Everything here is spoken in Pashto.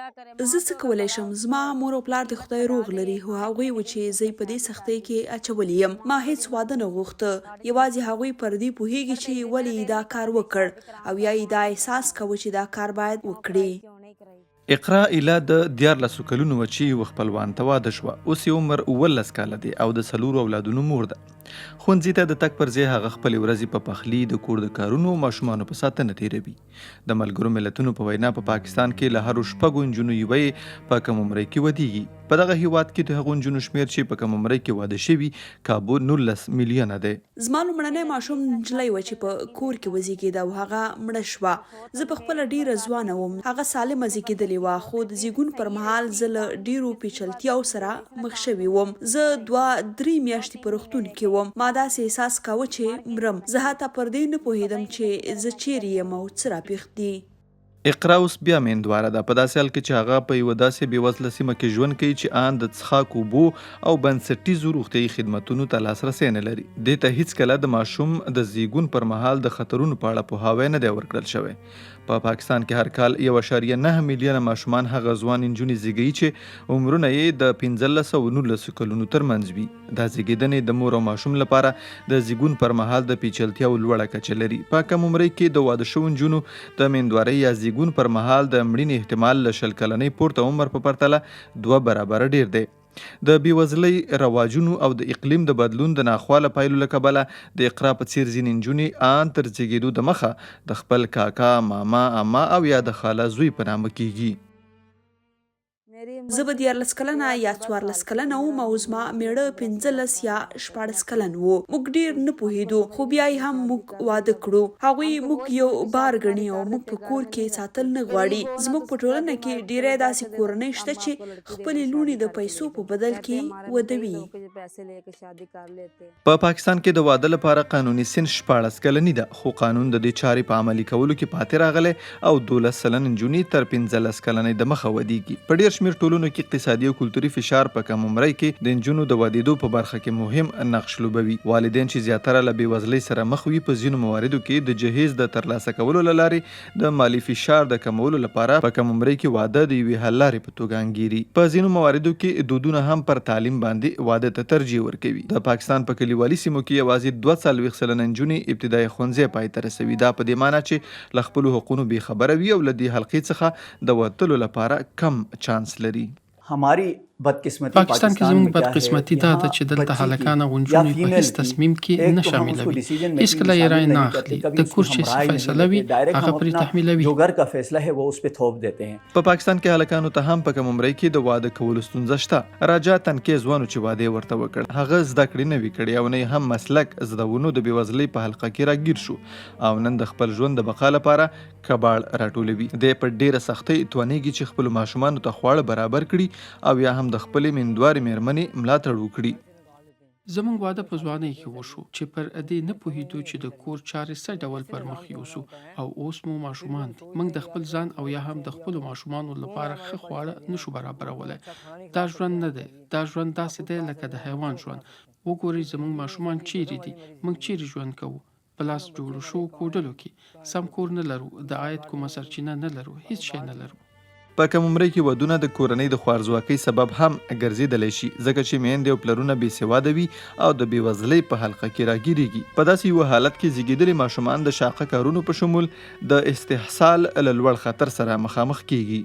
زه څه کولی شم؟ زما مور او پلار د خدای روغ لري، خو هغوی و چې زه په دې سختۍ کې اچولی یم. ما هیڅ واده نه غوښته، یوازې هغوی پر دې پوهیږي چې ولې یې دا کار وکړ او یا یې دا احساس کوه چې دا کار باید وکړي. اقرا ایله د 14 کلونو وه چې یوه خپلوان ته واده شوه. اوس یې عمر 18 کاله دی او د 4 اولادونو مور ده. ښوونځي ته د تګ پر ځای هغه خپلې ورځې په پخلي، د کور د کارونو او ماشومانو په ساتنه تېروي. د ملګرو ملتونو په وینا په پاکستان کې له هرو 6 نجونو یوه یې په کم عمرۍ کې ودیږي. په دغه هیواد کې د هغو نجونو شمېر چې په کم عمرۍ کې واده شوي کابو 19 میلیونه دی. زما لومړنی ماشوم نجلۍ وه چې په کور کې وزیږېده او هغه مړه شوه. زه پخپله ډېره ځوانه وم، هغه سالمه زیږېدلې وه، خو د زیږون پر مهال زه له ډېرو پیچلتیاو سره مخ شوې وم. زه 2-3 میاشتې په روغتون کې وم. ما داسې احساس کاوه چې مرم. زه حتی پر دې نه پوهېدم چې زه چیرې یم او څه راپېښ دي. اقرا اوس بیا میندواره ده، په داسې حال کې چې هغه په یوه داسې بېوزله سیمه کې ژوند کوي چې ان د څښاک اوبو او بنسټیزو روغتیایي خدمتونو ته لاسرسی نه لري. دې ته هیڅکله د ماشوم د زیږون پر مهال د خطرونو په اړه پوهاوی نه دی ورکړل شوی. په پاکستان کې هر کال 1.9 میلیونه ماشومان هغه ځوان نجونې زیږوي چې عمرونه یې د 15 او 19 کلونو ترمنځ وي. دا زیږېدنې د مور او ماشوم لپاره د زیږون پر مهال د پیچلتیاو لوړه کچه لري. په کم عمرۍ کې د واده شوو نجونو د میندوارۍ یا زیږون پر مهال د مړینې احتمال له 20 کلنۍ پورته عمر په پرتله 2 برابره ډیر دی. د بیوزلۍ رواجونو او د اقلیم د بدلون د ناخواله پایلو له کبله د اقرا په څیر ځینې نجونې ان تر زیږېدو د مخه د خپل کاکا، ماما، اما او یا د خاله زوی په نامه کیږي. زه به 14 کلنه یا 14 کلنه وم او زما میړه 15 یا 14 کلن و. موږ ډیر نه پوهېدو، خو بیا یې هم موږ واده کړو. هغوی موږ یو بار ګڼي او موږ په کور کې ساتل نه غواړي. زموږ په ټولنه کې ډیری داسې کورنۍ شته چې خپلې لوڼې د پیسو په بدل کې ودوي. په پاکستان کې د واده لپاره قانوني سن 14 کلنۍ ده، خو قانون د دې چارې په عملي کولو کې پاتې راغلی او 12 سلنه نجونې تر 15 کلنۍ د مخه ودیږي. په ډیر شمېر ټولنو کې اقتصادي او کلتوري فشار په کم عمرۍ کې د نجونو د ودېدو په برخه کې مهم نقش لوبوي. والدین چې زیاتره له بېوزلۍ سره مخ وي په ځینو مواردو کې د جهیز د ترلاسه کولو له لارې د مالي فشار د کمولو لپاره په کم عمرۍ کې واده د یوې حل لارې په توګه انګیري. په ځینو مواردو کې دودونه هم پر تعلیم باندې واده ته ترجیح ورکوي. د پاکستان په کلیوالي سیمو کې یوازې 42 سلنه نجونې ابتدایي ښوونځی پای ته رسوي. دا په دې معنی چې له خپلو حقونو بېخبره وي او له دې حلقې څخه د وتلو لپاره کم چانس لري. پاکستان کې زموږ بدقسمتي دا ده چې دلته هلکان او نجونې په هیڅ تصمیم کې نه شاملوي. هیڅکله یې رایه نه اخلي. د کور چې څه فیصله وي هغه پرې تحمیلوي. په پاکستان کې هلکانو ته هم په کم عمرۍ کې د واده کولو ستونزه شته. راجا تنکي ځوانو چې واده ورته وکړ هغه زده کړې نه وي کړې او نه هم مسلک زدهونو د بېوزلۍ په حلقه کې راګیر شو او نن د خپل ژوند د بقا لپاره کباړ راټولوي. دی په ډیره سختۍ توانیږي چې خپلو ماشومانو ته خواړه برابر کړي او یا هم د خپلې میندوارې مېرمنې ملاتړ وکړي. زموږ واده په ځوانۍ کې وشو چې پر دې نه پوهېدو چې د کور چارې څه ډول پر مخ یوسو او اوس مو ماشومان دي. موږ د خپل ځان او یا هم د خپلو ماشومانو لپاره ښه خواړه نشو برابرولی. دا ژوند نه دی. دا ژوند داسې دی لکه د حیوان ژوند. وګورئ زموږ ماشومان چیرې دي، موږ چیرې ژوند کوو. په لاس جوړو شوو کوډلو کې سم کور نه لرو، د عاید کومه سرچینه نه لرو، هیڅ شی نه لرو. په کم عمرۍ کې ودونه د کورنۍ د خوارځواکۍ سبب هم ګرځېدلی شي، ځکه چې میندې او پلرونه بېسواده وي او د بېوزلۍ په حلقه کې راګیرېږي. په داسې یوه حالت کې زیږېدلي ماشومان د شاقه کارونو په شمول د استحصال له لوړ خطر سره مخامخ کیږي.